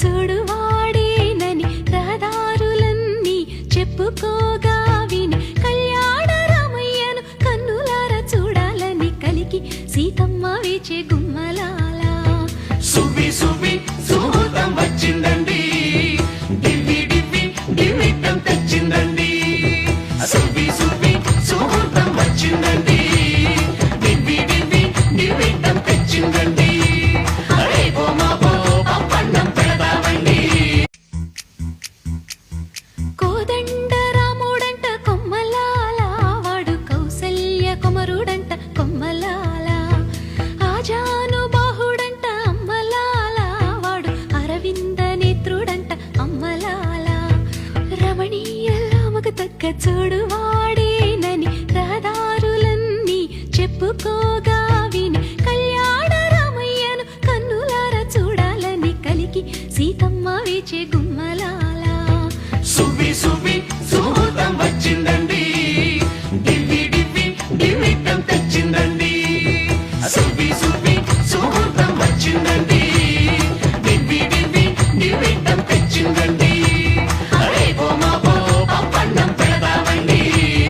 చూడు వాడేనని రహదారులన్నీ చెప్పుకోగా విని కళ్యాణ రామయ్యను కన్నులారా చూడాలని కలికి సీతమ్మ వేచే గుమ్మలాల సువ్వి సువ్వి సుహూతం వచ్చిందండి డివ్వి డివ్వి డివ్విటం తెచ్చిందండి సువ్వి సువ్వి సుహూతం వచ్చిందండి డివ్వి డివ్వి డివ్విటం తెచ్చిందండి రేపో మాపో పప్పన్నం పెడదామండి కోదండ రాముడంట కొమ్మలాల వాడు కౌసల్య కుమరుడంట కొమ్మలాల ఆజాను బాహుడంట అమ్మలాల వాడు అరవింద నేత్రుడంట అమ్మలాల రమణీయలా మగ తగ్గ చూడు వాడేనని రహదారులన్నీ చెప్పుకోగా విని కళ్యాణ రామయ్యను కన్నులారా చూడాలని కలికి సీతమ్మ వేచే గుమ్మలాల సువ్వి సువ్వి సుహూతం వచ్చిందండి డివ్వి డివ్వి డివ్విటం తెచ్చిందండి సువ్వి సువ్వి సుహూతం వచ్చిందండి